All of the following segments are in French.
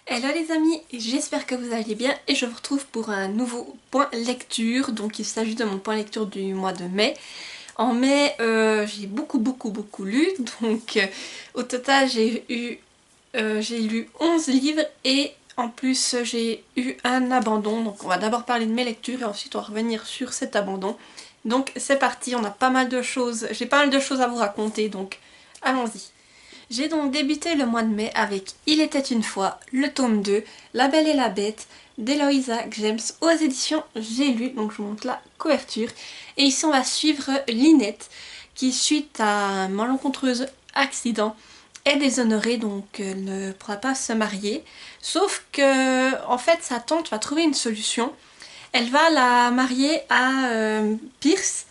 Hello les amis, j'espère que vous allez bien et je vous retrouve pour un nouveau point lecture. Donc il s'agit de mon point lecture du mois de mai. En mai, j'ai beaucoup lu. Donc au total j'ai lu 11 livres et en plus j'ai eu un abandon. Donc on va d'abord parler de mes lectures et ensuite on va revenir sur cet abandon. Donc c'est parti, on a pas mal de choses, j'ai pas mal de choses à vous raconter, donc allons-y. J'ai donc débuté le mois de mai avec Il était une fois, le tome 2, La Belle et la Bête, d'Eloisa James aux éditions J'ai lu, donc je vous montre la couverture. Et ici on va suivre Lynette qui, suite à un malencontreux accident, est déshonorée, donc elle ne pourra pas se marier. Sauf que en fait sa tante va trouver une solution. Elle va la marier à Pierce,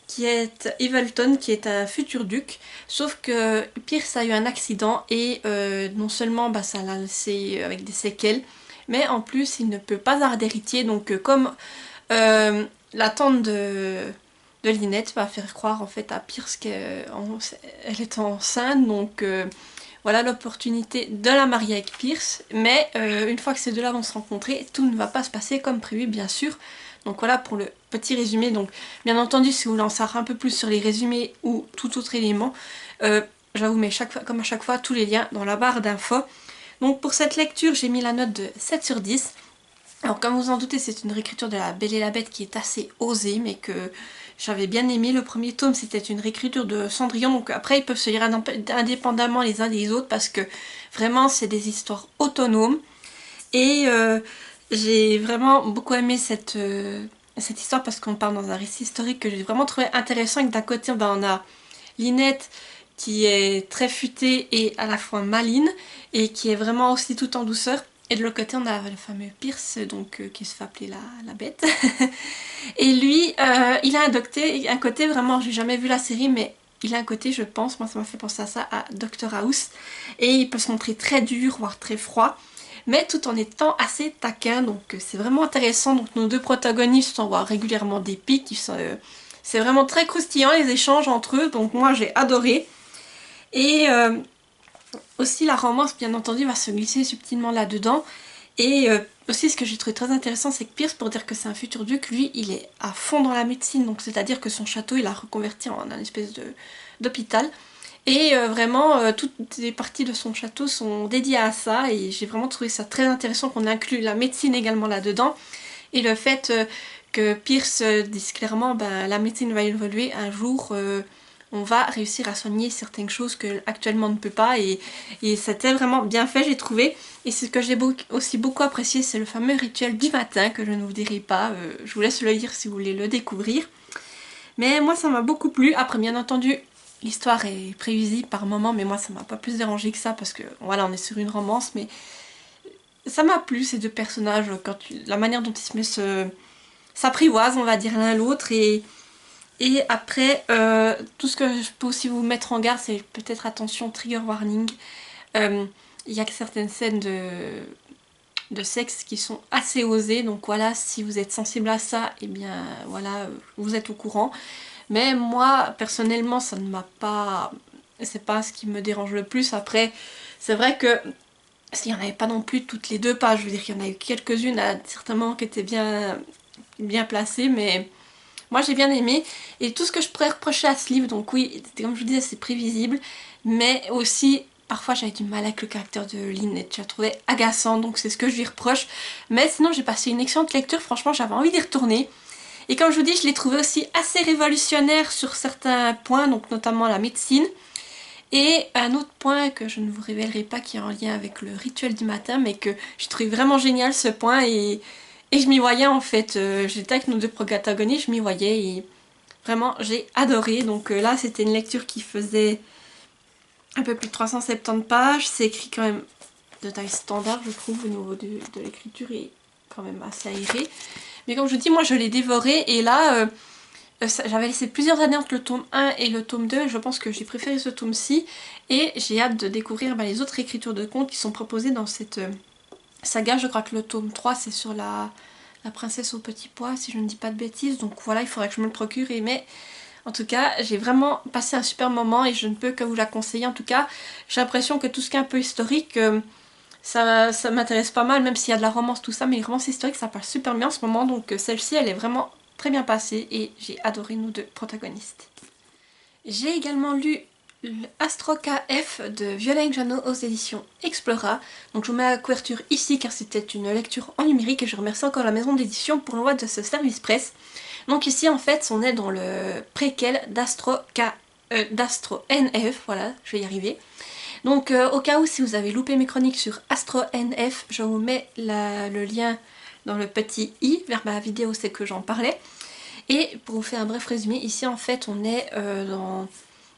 qui est Evelton, qui est un futur duc. Sauf que Pierce a eu un accident et non seulement ça l'a laissé avec des séquelles, mais en plus il ne peut pas avoir d'héritier. Donc comme la tante de Lynette va faire croire en fait à Pierce qu'elle est enceinte, donc voilà l'opportunité de la marier avec Pierce. Mais une fois que ces deux-là vont se rencontrer, tout ne va pas se passer comme prévu, bien sûr. Donc voilà pour le petit résumé. Donc bien entendu, si vous voulez en savoir un peu plus sur les résumés ou tout autre élément, je vous mets comme à chaque fois tous les liens dans la barre d'infos. Donc pour cette lecture, j'ai mis la note de 7 sur 10. Alors comme vous en doutez, c'est une réécriture de La Belle et la Bête qui est assez osée, mais que j'avais bien aimé. Le premier tome, c'était une réécriture de Cendrillon, donc après ils peuvent se lire indépendamment les uns des autres, parce que vraiment c'est des histoires autonomes. Et j'ai vraiment beaucoup aimé cette histoire, parce qu'on parle dans un récit historique que j'ai vraiment trouvé intéressant, et que d'un côté on a Lynette qui est très futée et à la fois maline, et qui est vraiment aussi tout en douceur. Et de l'autre côté, on a le fameux Pierce, donc qui se fait appeler la bête. Et lui, il a un côté vraiment, j'ai jamais vu la série, mais il a un côté, je pense, moi ça m'a fait penser à ça, à Doctor House. Et il peut se montrer très dur, voire très froid, mais tout en étant assez taquin, donc c'est vraiment intéressant. Donc nos deux protagonistes s'envoient régulièrement des pics, c'est vraiment très croustillant les échanges entre eux, donc moi j'ai adoré. Et aussi la romance bien entendu va se glisser subtilement là-dedans. Et aussi ce que j'ai trouvé très intéressant, c'est que Pierce, pour dire que c'est un futur duc, lui il est à fond dans la médecine, donc c'est-à-dire que son château il a reconverti en un espèce d'hôpital. Et vraiment toutes les parties de son château sont dédiées à ça, et j'ai vraiment trouvé ça très intéressant qu'on inclue la médecine également là-dedans. Et le fait que Pierce dise clairement la médecine va évoluer un jour, on va réussir à soigner certaines choses que actuellement on ne peut pas, et c'était vraiment bien fait, j'ai trouvé. Et ce que j'ai aussi beaucoup apprécié, c'est le fameux rituel du matin que je ne vous dirai pas, je vous laisse le lire si vous voulez le découvrir. Mais moi ça m'a beaucoup plu. Après bien entendu l'histoire est prévisible par moments, mais moi ça m'a pas plus dérangé que ça, parce que voilà, on est sur une romance, mais ça m'a plu ces deux personnages, la manière dont ils s'apprivoisent, on va dire, l'un l'autre. Et après, tout ce que je peux aussi vous mettre en garde, c'est peut-être attention, trigger warning. Il y a certaines scènes de sexe qui sont assez osées, donc voilà, si vous êtes sensible à ça, et bien voilà, vous êtes au courant. Mais moi, personnellement, ça ne m'a pas... c'est pas ce qui me dérange le plus. Après, c'est vrai que s'il n'y en avait pas non plus toutes les 2 pages, je veux dire qu'il y en a eu quelques-unes à certains moments qui étaient bien placées, mais moi j'ai bien aimé. Et tout ce que je pourrais reprocher à ce livre, donc oui, comme je vous disais, c'est prévisible, mais aussi parfois j'avais du mal avec le caractère de Lynette, je la trouvais agaçant, donc c'est ce que je lui reproche. Mais sinon j'ai passé une excellente lecture, franchement j'avais envie d'y retourner. Et comme je vous dis, je l'ai trouvé aussi assez révolutionnaire sur certains points, donc notamment la médecine. Et un autre point que je ne vous révélerai pas, qui est en lien avec le rituel du matin, mais que j'ai trouvé vraiment génial ce point, et je m'y voyais en fait. J'étais avec nos deux protagonistes, je m'y voyais, et vraiment j'ai adoré. Donc là c'était une lecture qui faisait un peu plus de 370 pages, c'est écrit quand même de taille standard je trouve au niveau de l'écriture, et quand même assez aéré. Mais comme je vous dis, moi je l'ai dévoré, et là j'avais laissé plusieurs années entre le tome 1 et le tome 2, je pense que j'ai préféré ce tome-ci, et j'ai hâte de découvrir les autres écritures de contes qui sont proposées dans cette saga. Je crois que le tome 3 c'est sur la princesse au petit pois, si je ne dis pas de bêtises, donc voilà, il faudrait que je me le procure. Mais en tout cas, j'ai vraiment passé un super moment, et je ne peux que vous la conseiller. En tout cas, j'ai l'impression que tout ce qui est un peu historique, ça m'intéresse pas mal, même s'il y a de la romance, tout ça, mais les romances historiques, ça passe super bien en ce moment, donc celle-ci, elle est vraiment très bien passée, et j'ai adoré nos deux protagonistes. J'ai également lu Astro KF de Violaine Jeannot aux éditions Explora. Donc je vous mets la couverture ici car c'était une lecture en numérique et je remercie encore la maison d'édition pour l'envoi de ce service presse. Donc ici en fait on est dans le préquel d'Astro NF, voilà, je vais y arriver. Donc au cas où si vous avez loupé mes chroniques sur Astro NF, je vous mets le lien dans le petit i vers ma vidéo, c'est que j'en parlais. Et pour vous faire un bref résumé, ici en fait on est dans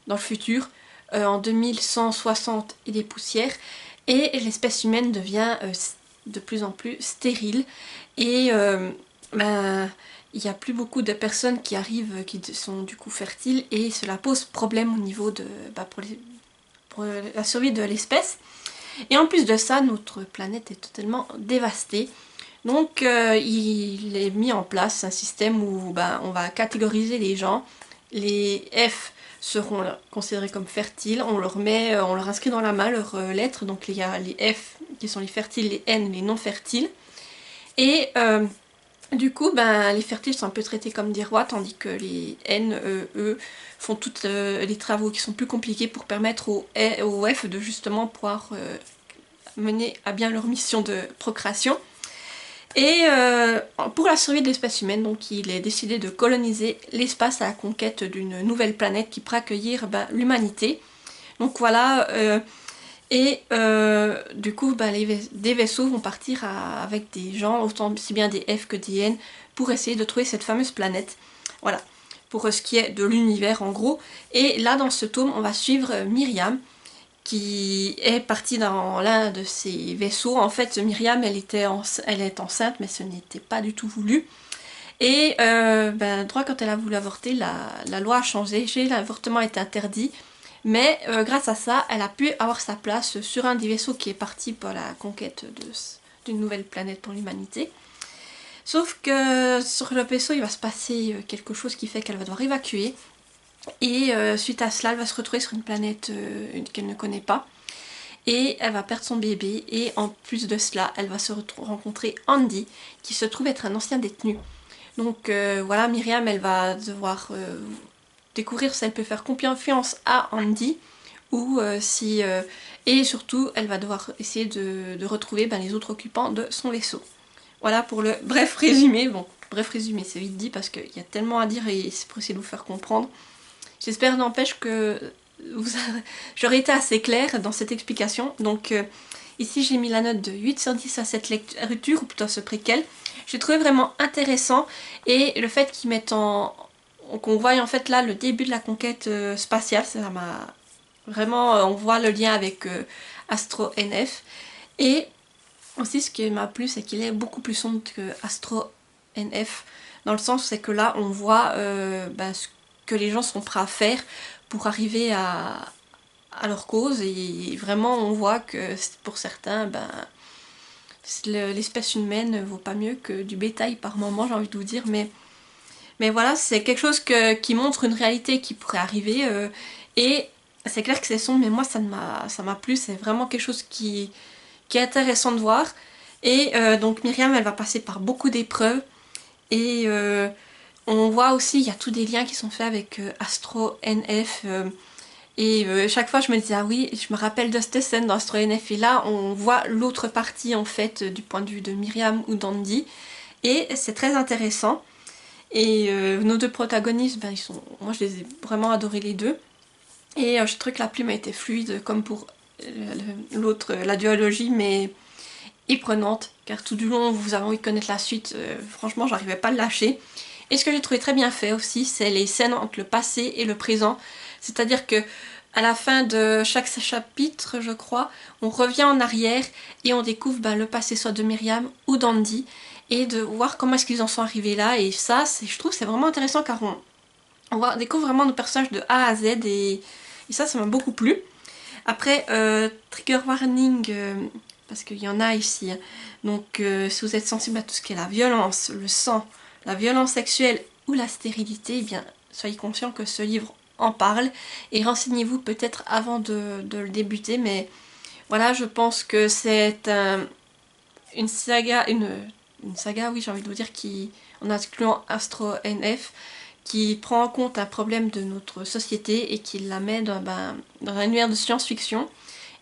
le futur, en 2160 et des poussières, et l'espèce humaine devient de plus en plus stérile, et ben, il n'y a plus beaucoup de personnes qui arrivent, qui sont du coup fertiles, et cela pose problème au niveau de, pour la survie de l'espèce. Et en plus de ça, notre planète est totalement dévastée. Donc il est mis en place un système où on va catégoriser les gens. Les F seront considérés comme fertiles, on leur inscrit dans la main leurs lettres, donc il y a les F qui sont les fertiles, les N les non fertiles. Et du coup les fertiles sont un peu traités comme des rois, tandis que les N, eux, font tous les travaux qui sont plus compliqués pour permettre aux F de justement pouvoir mener à bien leur mission de procréation. Et pour la survie de l'espèce humaine, donc il est décidé de coloniser l'espace à la conquête d'une nouvelle planète qui pourra accueillir l'humanité. Donc voilà, du coup des vaisseaux vont partir avec des gens, autant si bien des F que des N, pour essayer de trouver cette fameuse planète. Voilà, pour ce qui est de l'univers en gros. Et là dans ce tome, on va suivre Myriam, qui est partie dans l'un de ces vaisseaux. En fait, Myriam, elle est enceinte, mais ce n'était pas du tout voulu. Et droit quand elle a voulu avorter, la loi a changé, l'avortement est interdit. Mais grâce à ça, elle a pu avoir sa place sur un des vaisseaux qui est parti pour la conquête d'une nouvelle planète pour l'humanité. Sauf que sur le vaisseau, il va se passer quelque chose qui fait qu'elle va devoir évacuer. Et suite à cela, elle va se retrouver sur une planète qu'elle ne connaît pas. Et elle va perdre son bébé. Et en plus de cela, elle va se rencontrer Andy, qui se trouve être un ancien détenu. Donc voilà, Myriam, elle va devoir découvrir si elle peut faire confiance à Andy. Ou si... et surtout, elle va devoir essayer de retrouver les autres occupants de son vaisseau. Voilà pour le bref résumé. Bon, bref résumé, c'est vite dit parce qu'il y a tellement à dire et c'est pour essayer de vous faire comprendre. J'espère n'empêche que j'aurais été assez claire dans cette explication. Donc ici j'ai mis la note de 8 sur 10 à cette lecture, ou plutôt à ce préquel. J'ai trouvé vraiment intéressant, et le fait qu'ils mettent qu'on voit en fait là le début de la conquête spatiale, ça m'a vraiment... on voit le lien avec Astro NF. Et aussi ce qui m'a plu, c'est qu'il est beaucoup plus sombre que Astro NF, dans le sens c'est que là on voit ce que les gens sont prêts à faire pour arriver à leur cause, et vraiment on voit que pour certains l'espèce humaine vaut pas mieux que du bétail par moment, j'ai envie de vous dire, mais voilà, c'est quelque chose qui montre une réalité qui pourrait arriver, et c'est clair que c'est sombre, mais moi ça m'a plu, c'est vraiment quelque chose qui est intéressant de voir. Et donc Myriam, elle va passer par beaucoup d'épreuves, et on voit aussi, il y a tous des liens qui sont faits avec Astro NF, et chaque fois je me disais ah oui, je me rappelle de cette scène dans Astro NF, et là on voit l'autre partie en fait du point de vue de Myriam ou d'Andy, et c'est très intéressant. Et nos deux protagonistes, moi je les ai vraiment adorés les deux, et je trouve que la plume a été fluide comme pour l'autre, la duologie, mais et prenante, car tout du long vous avez envie de connaître la suite, franchement j'arrivais pas à le lâcher. Et ce que j'ai trouvé très bien fait aussi, c'est les scènes entre le passé et le présent, c'est-à-dire que à la fin de chaque chapitre, je crois, on revient en arrière et on découvre le passé soit de Myriam ou d'Andy, et de voir comment est-ce qu'ils en sont arrivés là. Et ça, je trouve c'est vraiment intéressant, car on découvre vraiment nos personnages de A à Z, et ça m'a beaucoup plu. Après, trigger warning, parce qu'il y en a ici, hein. Donc si vous êtes sensible à tout ce qui est la violence, le sang, la violence sexuelle ou la stérilité, eh bien soyez conscient que ce livre en parle, et renseignez-vous peut-être avant de le débuter, mais Voilà, je pense que c'est une saga, oui j'ai envie de vous dire, qui, en incluant Astro NF, qui prend en compte un problème de notre société et qui la met dans un univers de science-fiction.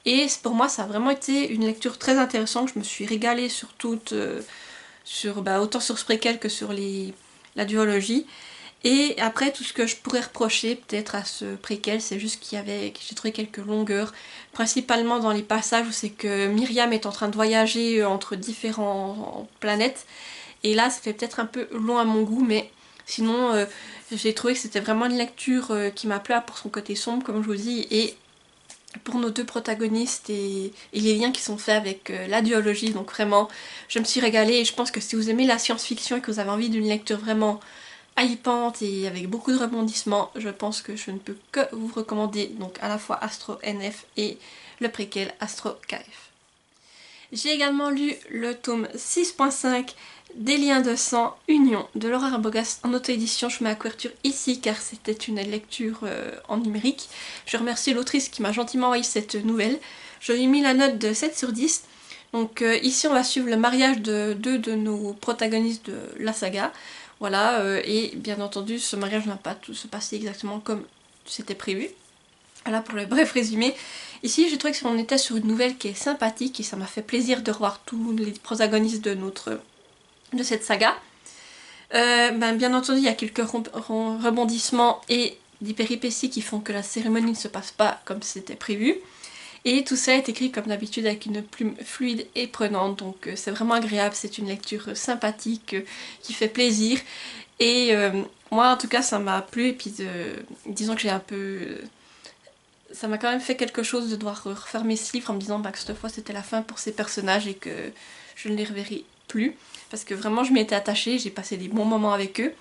Et pour moi ça a vraiment été une lecture très intéressante, je me suis régalée sur autant sur ce préquel que sur la duologie. Et après, tout ce que je pourrais reprocher peut-être à ce préquel, c'est juste que j'ai trouvé quelques longueurs, principalement dans les passages où c'est que Myriam est en train de voyager entre différentes planètes. Et là, ça fait peut-être un peu long à mon goût, mais sinon, j'ai trouvé que c'était vraiment une lecture qui m'a plu pour son côté sombre, comme je vous dis, et pour nos deux protagonistes et les liens qui sont faits avec la duologie. Donc vraiment, je me suis régalée et je pense que si vous aimez la science-fiction et que vous avez envie d'une lecture vraiment hypante et avec beaucoup de rebondissements, je pense que je ne peux que vous recommander donc à la fois Astro NF et le préquel Astro KF. J'ai également lu le tome 6.5 des liens de sang Union de Laura Arbogast en auto-édition. Je mets la couverture ici car c'était une lecture en numérique. Je remercie l'autrice qui m'a gentiment envoyé cette nouvelle. Je lui ai mis la note de 7 sur 10. Donc ici on va suivre le mariage de deux de nos protagonistes de la saga. Voilà, et bien entendu ce mariage n'a pas tout se passer exactement comme c'était prévu. Voilà pour le bref résumé. Ici j'ai trouvé qu'on était sur une nouvelle qui est sympathique et ça m'a fait plaisir de revoir tous les protagonistes de cette saga. Bien entendu il y a quelques rebondissements et des péripéties qui font que la cérémonie ne se passe pas comme c'était prévu. Et tout ça est écrit comme d'habitude avec une plume fluide et prenante, donc c'est vraiment agréable, c'est une lecture sympathique qui fait plaisir. Et moi en tout cas ça m'a plu et puis disons que j'ai un peu... ça m'a quand même fait quelque chose de devoir refermer ce livre en me disant que cette fois c'était la fin pour ces personnages et que je ne les reverrai plus. Parce que vraiment je m'y étais attachée, j'ai passé des bons moments avec eux.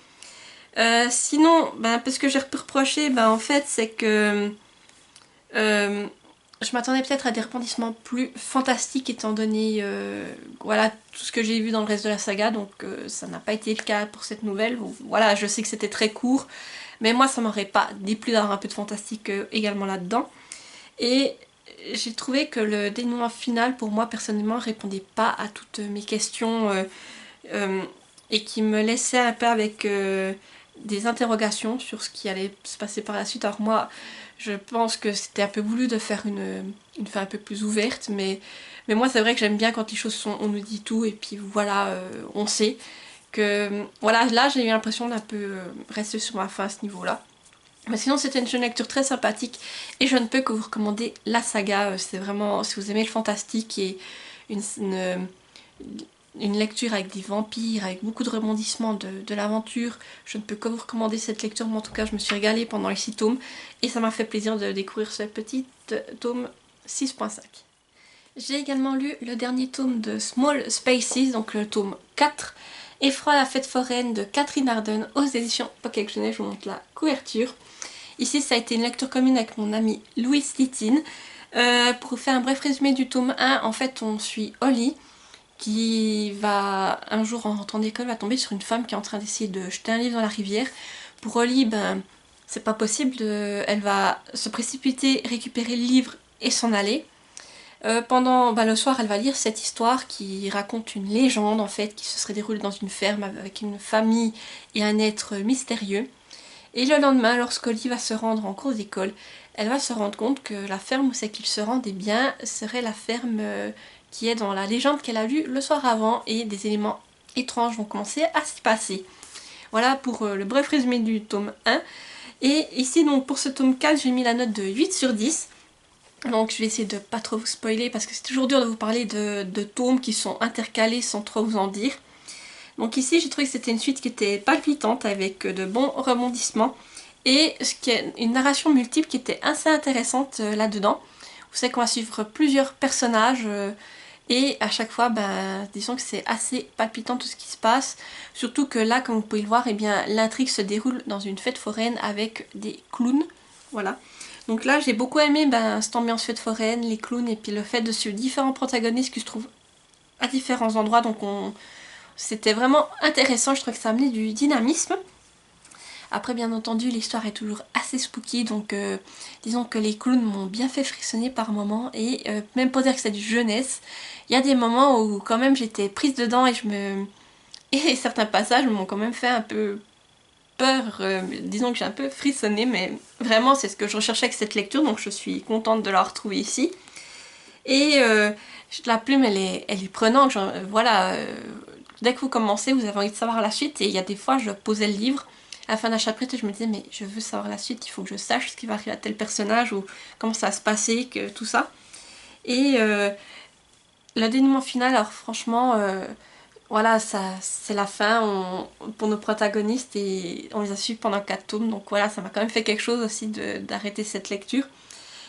Sinon, parce que j'ai reproché, en fait c'est que... je m'attendais peut-être à des rebondissements plus fantastiques étant donné voilà, tout ce que j'ai vu dans le reste de la saga, donc ça n'a pas été le cas pour cette nouvelle. Voilà, je sais que c'était très court, mais moi ça m'aurait pas déplu d'avoir un peu de fantastique également là-dedans. Et j'ai trouvé que le dénouement final pour moi personnellement répondait pas à toutes mes questions et qui me laissait un peu avec des interrogations sur ce qui allait se passer par la suite. Alors moi je pense que c'était un peu voulu de faire une fin un peu plus ouverte, mais moi c'est vrai que j'aime bien quand les choses sont, on nous dit tout et puis voilà, on sait que... Voilà, là j'ai eu l'impression d'un peu rester sur ma fin à ce niveau-là. Mais sinon c'était une lecture très sympathique et je ne peux que vous recommander la saga. C'est vraiment, si vous aimez le fantastique et une lecture avec des vampires, avec beaucoup de rebondissements de l'aventure, je ne peux que vous recommander cette lecture. Moi en tout cas je me suis régalée pendant les 6 tomes et ça m'a fait plaisir de découvrir ce petit tome 6.5. J'ai également lu le dernier tome de Small Spaces, donc le tome 4, Effroi la fête foraine de Catherine Arden aux éditions Pocket Genet. Je vous montre la couverture. Ici ça a été une lecture commune avec mon amie Louise Titine. Pour vous faire un bref résumé du tome 1, en fait on suit Holly qui va un jour en rentrant d'école va tomber sur une femme qui est en train d'essayer de jeter un livre dans la rivière. Pour Holly, c'est pas possible, elle va se précipiter, récupérer le livre et s'en aller. Pendant le soir, elle va lire cette histoire qui raconte une légende en fait qui se serait déroulée dans une ferme avec une famille et un être mystérieux. Et le lendemain, lorsqu'Holly va se rendre en cours d'école, elle va se rendre compte que la ferme où c'est qu'il se rendait bien serait la ferme qui est dans la légende qu'elle a lue le soir avant, et des éléments étranges vont commencer à s'y passer. Voilà pour le bref résumé du tome 1. Et ici donc pour ce tome 4 j'ai mis la note de 8 sur 10. Donc je vais essayer de pas trop vous spoiler parce que c'est toujours dur de vous parler de tomes qui sont intercalés sans trop vous en dire. Donc ici j'ai trouvé que c'était une suite qui était palpitante avec de bons rebondissements et une narration multiple qui était assez intéressante là-dedans. Vous savez qu'on va suivre plusieurs personnages et à chaque fois, disons que c'est assez palpitant tout ce qui se passe. Surtout que là, comme vous pouvez le voir, l'intrigue se déroule dans une fête foraine avec des clowns. Voilà. Donc là, j'ai beaucoup aimé cette ambiance fête foraine, les clowns et puis le fait de suivre différents protagonistes qui se trouvent à différents endroits. Donc c'était vraiment intéressant, je trouve que ça amenait du dynamisme. Après bien entendu l'histoire est toujours assez spooky, donc disons que les clowns m'ont bien fait frissonner par moments, et même pour dire que c'est du jeunesse, il y a des moments où quand même j'étais prise dedans et certains passages m'ont quand même fait un peu peur, disons que j'ai un peu frissonné, mais vraiment c'est ce que je recherchais avec cette lecture, donc je suis contente de la retrouver ici. Et la plume elle est prenante, genre, voilà, dès que vous commencez vous avez envie de savoir la suite, et il y a des fois je posais le livre à la fin d'un chapitre et je me disais mais je veux savoir la suite, il faut que je sache ce qui va arriver à tel personnage ou comment ça va se passer, que, tout ça. Et le dénouement final, alors franchement, voilà, ça c'est la fin pour nos protagonistes et on les a suivis pendant 4 tomes, donc voilà, ça m'a quand même fait quelque chose aussi d'arrêter cette lecture.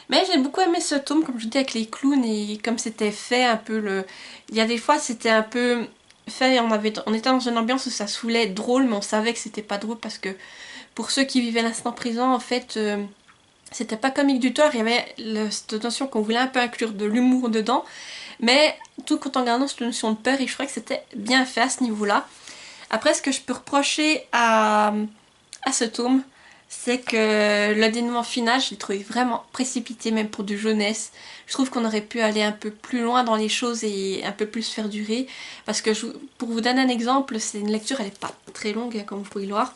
Mais j'ai beaucoup aimé ce tome, comme je dis, avec les clowns, et comme c'était fait un peu le... Il y a des fois c'était un peu fait, on était dans une ambiance où ça se voulait être drôle, mais on savait que c'était pas drôle parce que pour ceux qui vivaient l'instant présent, en fait, c'était pas comique du tout, il y avait cette notion qu'on voulait un peu inclure de l'humour dedans, mais tout en gardant cette notion de peur, et je trouvais que c'était bien fait à ce niveau-là. Après, ce que je peux reprocher à ce tome, c'est que le dénouement final, je l'ai trouvé vraiment précipité, même pour du jeunesse. Je trouve qu'on aurait pu aller un peu plus loin dans les choses et un peu plus faire durer. Parce que, pour vous donner un exemple, c'est une lecture, elle n'est pas très longue, hein, comme vous pouvez le voir.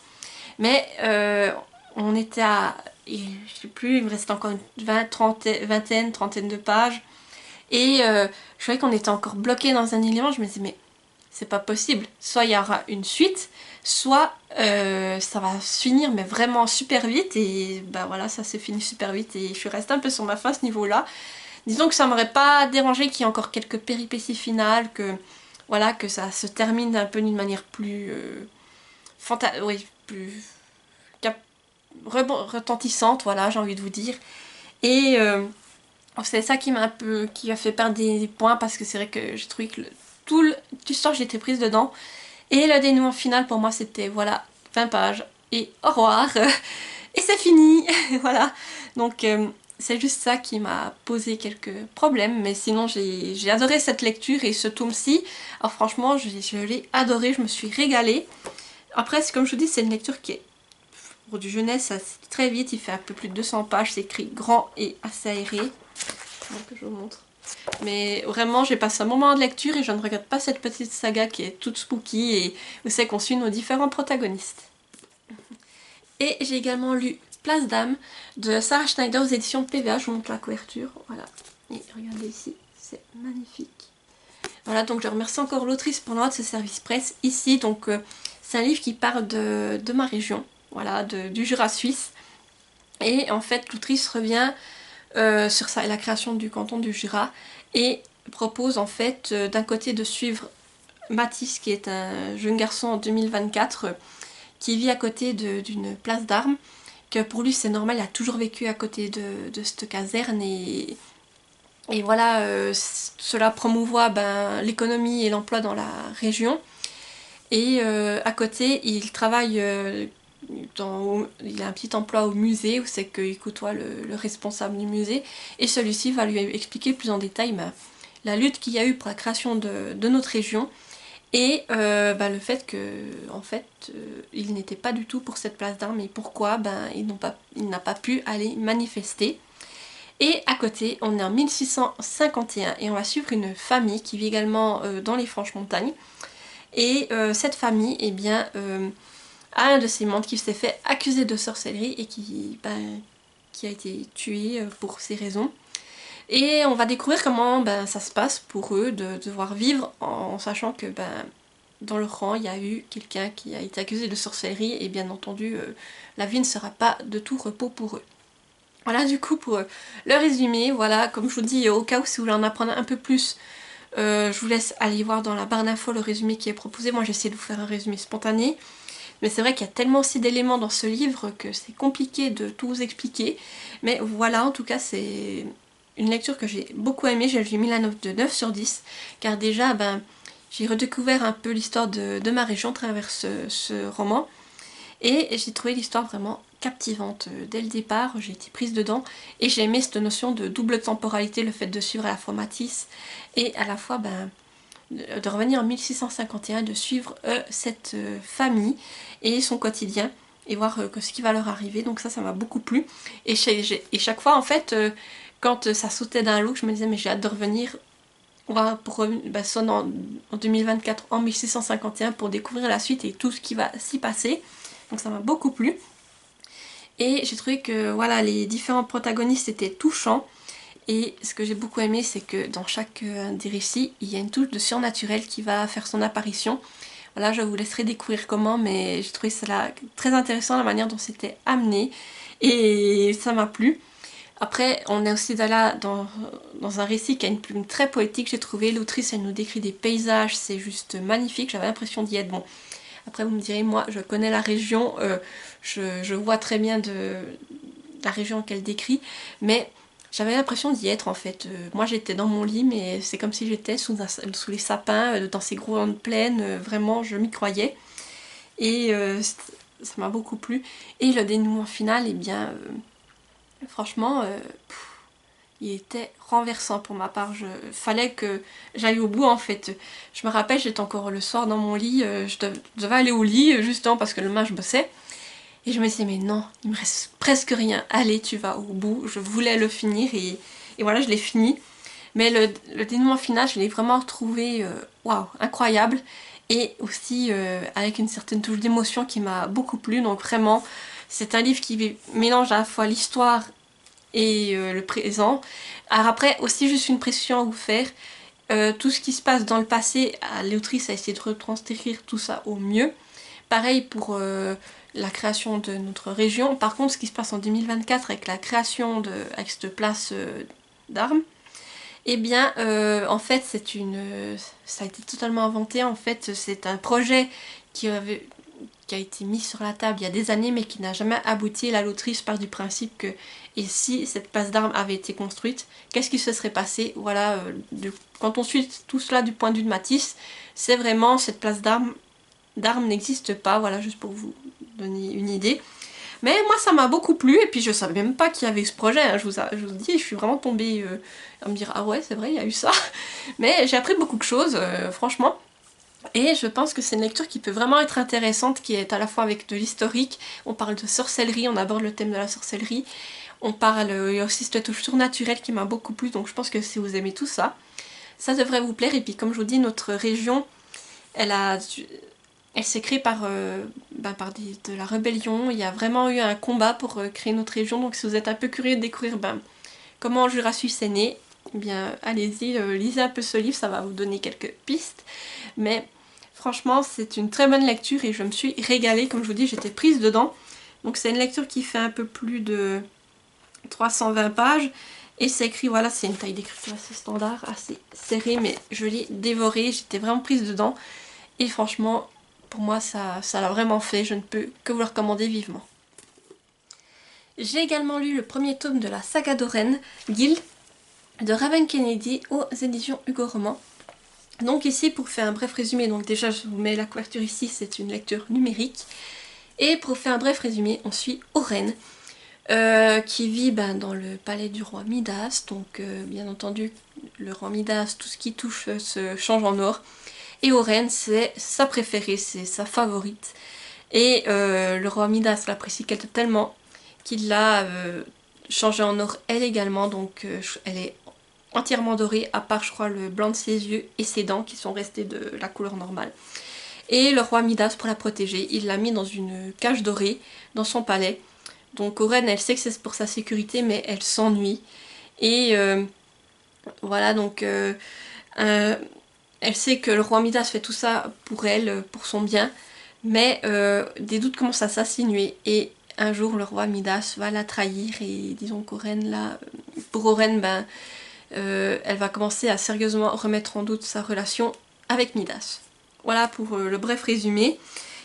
Mais on était à, je sais plus, il me restait encore une trentaine de pages. Et je voyais qu'on était encore bloqué dans un élément, je me disais mais c'est pas possible. Soit il y aura une suite, soit ça va se finir mais vraiment super vite, et bah voilà, ça s'est fini super vite et je suis restée un peu sur ma faim à ce niveau-là. Disons que ça m'aurait pas dérangé qu'il y ait encore quelques péripéties finales, que voilà, que ça se termine un peu d'une manière plus oui, plus retentissante, voilà, j'ai envie de vous dire. Et c'est ça qui m'a un peu, qui a fait perdre des points, parce que c'est vrai que j'ai trouvé que tout l'histoire, j'étais prise dedans. Et le dénouement final pour moi c'était voilà, 20 pages et au revoir. Et c'est fini. Voilà. Donc c'est juste ça qui m'a posé quelques problèmes, mais sinon j'ai adoré cette lecture et ce tome-ci. Alors franchement je l'ai adoré, je me suis régalée. Après comme je vous dis, c'est une lecture qui est pour du jeunesse, ça se lit très vite, il fait un peu plus de 200 pages, c'est écrit grand et assez aéré. Donc je vous montre. Mais vraiment, j'ai passé un moment de lecture et je ne regrette pas cette petite saga qui est toute spooky et où c'est qu'on suit nos différents protagonistes. Et j'ai également lu Place d'âme de Sarah Schneider aux éditions PVA. Je vous montre la couverture. Voilà. Et regardez ici, c'est magnifique. Voilà, donc je remercie encore l'autrice pour l'envoi de ce service presse ici. Donc c'est un livre qui parle de ma région, voilà, du Jura suisse. Et en fait, l'autrice revient sur la création du canton du Jura et propose en fait d'un côté de suivre Mathis, qui est un jeune garçon en 2024 qui vit à côté d'une place d'armes, que pour lui c'est normal, il a toujours vécu à côté de cette caserne, et voilà, cela promouvoit l'économie et l'emploi dans la région. Et à côté il travaille, il a un petit emploi au musée où c'est qu'il côtoie le responsable du musée, et celui-ci va lui expliquer plus en détail la lutte qu'il y a eu pour la création de notre région, et le fait que en fait il n'était pas du tout pour cette place d'armes, et pourquoi il n'a pas pu aller manifester. Et à côté on est en 1651 et on va suivre une famille qui vit également dans les Franches-Montagnes, et cette famille a un de ses membres qui s'est fait accuser de sorcellerie et qui a été tué pour ces raisons. Et on va découvrir comment ça se passe pour eux de devoir vivre en sachant que dans leur rang il y a eu quelqu'un qui a été accusé de sorcellerie, et bien entendu la vie ne sera pas de tout repos pour eux. Voilà, du coup pour le résumé, voilà, comme je vous dis, au cas où si vous voulez en apprendre un peu plus, je vous laisse aller voir dans la barre d'infos le résumé qui est proposé. Moi j'essaie de vous faire un résumé spontané, mais c'est vrai qu'il y a tellement aussi d'éléments dans ce livre que c'est compliqué de tout vous expliquer. Mais voilà, en tout cas c'est une lecture que j'ai beaucoup aimée. J'ai mis la note de 9 sur 10, car déjà j'ai redécouvert un peu l'histoire de ma région à travers ce roman, et j'ai trouvé l'histoire vraiment captivante dès le départ. J'ai été prise dedans et j'ai aimé cette notion de double temporalité, le fait de suivre à la fois Matisse et à la fois de revenir en 1651, de suivre cette famille et son quotidien. et voir ce qui va leur arriver. Donc ça m'a beaucoup plu. Et chaque fois en fait, quand ça sautait d'un look, je me disais mais j'ai hâte de revenir. On va pour soit en 2024 en 1651 pour découvrir la suite et tout ce qui va s'y passer. Donc ça m'a beaucoup plu. Et j'ai trouvé que voilà, les différents protagonistes étaient touchants. Et ce que j'ai beaucoup aimé, c'est que dans chaque des récits, il y a une touche de surnaturel qui va faire son apparition. Voilà, je vous laisserai découvrir comment, mais j'ai trouvé ça très intéressant la manière dont c'était amené. Et ça m'a plu. Après, on est aussi là dans un récit qui a une plume très poétique, j'ai trouvé. L'autrice, elle nous décrit des paysages, c'est juste magnifique, j'avais l'impression d'y être. Bon, après vous me direz, moi je connais la région, je vois très bien de la région qu'elle décrit, mais j'avais l'impression d'y être en fait. Moi j'étais dans mon lit, mais c'est comme si j'étais sous les sapins, dans ces grandes plaines, vraiment je m'y croyais. Et ça m'a beaucoup plu. Et le dénouement final, eh bien... franchement, il était renversant pour ma part. Fallait que j'aille au bout en fait. Je me rappelle, j'étais encore le soir dans mon lit, je devais aller au lit justement parce que le lendemain je bossais. Et je me disais mais non, il me reste presque rien. Allez, tu vas au bout. Je voulais le finir et voilà, je l'ai fini. Mais le dénouement final, je l'ai vraiment trouvé waouh, incroyable. Et aussi avec une certaine touche d'émotion qui m'a beaucoup plu. Donc vraiment, c'est un livre qui mélange à la fois l'histoire et le présent. Alors après, aussi juste une précision à vous faire. Tout ce qui se passe dans le passé, l'autrice a essayé de retranscrire tout ça au mieux. Pareil pour la création de notre région. Par contre, ce qui se passe en 2024 avec la création avec cette place d'armes, eh bien, en fait, ça a été totalement inventé. En fait, c'est un projet qui a été mis sur la table il y a des années, mais qui n'a jamais abouti. La loterie part du principe que, et si cette place d'armes avait été construite, qu'est-ce qui se serait passé? Voilà, quand on suit tout cela du point de vue de Matisse, c'est vraiment cette place d'armes n'existe pas. Voilà, juste pour vous donner une idée. Mais moi ça m'a beaucoup plu et puis je savais même pas qu'il y avait ce projet, hein. Je vous dis, je suis vraiment tombée à me dire ah ouais c'est vrai il y a eu ça. Mais j'ai appris beaucoup de choses franchement. Et je pense que c'est une lecture qui peut vraiment être intéressante, qui est à la fois avec de l'historique, on parle de sorcellerie, on aborde le thème de la sorcellerie, on parle, il y a aussi cette touche surnaturelle qui m'a beaucoup plu, donc je pense que si vous aimez tout ça, ça devrait vous plaire. Et puis comme je vous dis, notre région, elle s'est créée par de la rébellion. Il y a vraiment eu un combat pour créer notre région. Donc si vous êtes un peu curieux de découvrir comment Jura suisse est né, eh bien allez-y, lisez un peu ce livre, ça va vous donner quelques pistes. Mais franchement c'est une très bonne lecture et je me suis régalée. Comme je vous dis, j'étais prise dedans. Donc c'est une lecture qui fait un peu plus de 320 pages. Et c'est écrit, voilà, c'est une taille d'écriture assez standard, assez serrée, mais je l'ai dévoré, j'étais vraiment prise dedans. Et franchement, pour moi, ça l'a vraiment fait. Je ne peux que vous le recommander vivement. J'ai également lu le premier tome de la saga d'Oren, Guild, de Raven Kennedy aux éditions Hugo Roman. Donc ici, pour faire un bref résumé, donc déjà je vous mets la couverture ici, c'est une lecture numérique. Et pour faire un bref résumé, on suit Oren, qui vit dans le palais du roi Midas. Donc bien entendu, le roi Midas, tout ce qui touche se change en or. Et Oren, c'est sa préférée, c'est sa favorite. Et le roi Midas l'apprécie tellement qu'il l'a changée en or elle également. Donc elle est entièrement dorée, à part je crois le blanc de ses yeux et ses dents qui sont restées de la couleur normale. Et le roi Midas, pour la protéger, il l'a mis dans une cage dorée dans son palais. Donc Oren, elle sait que c'est pour sa sécurité, mais elle s'ennuie. Et voilà, donc elle sait que le roi Midas fait tout ça pour elle, pour son bien, mais des doutes commencent à s'insinuer. Et un jour, le roi Midas va la trahir et disons qu'Oren, là, pour Oren, elle va commencer à sérieusement remettre en doute sa relation avec Midas. Voilà pour le bref résumé.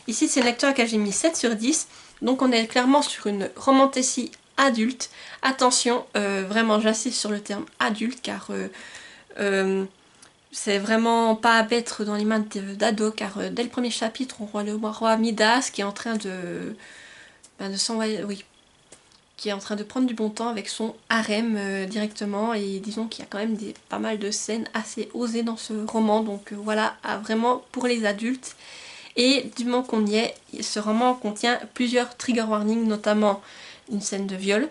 Ici, c'est une lecture à laquelle j'ai mis 7 sur 10. Donc on est clairement sur une romantasy adulte. Attention, vraiment j'insiste sur le terme adulte car c'est vraiment pas à mettre dans les mains d'ados, car dès le premier chapitre on voit le roi Midas qui est en train de oui, qui est en train de prendre du bon temps avec son harem directement, et disons qu'il y a quand même pas mal de scènes assez osées dans ce roman, donc voilà, vraiment pour les adultes. Et du moment qu'on y est, ce roman contient plusieurs trigger warnings, notamment une scène de viol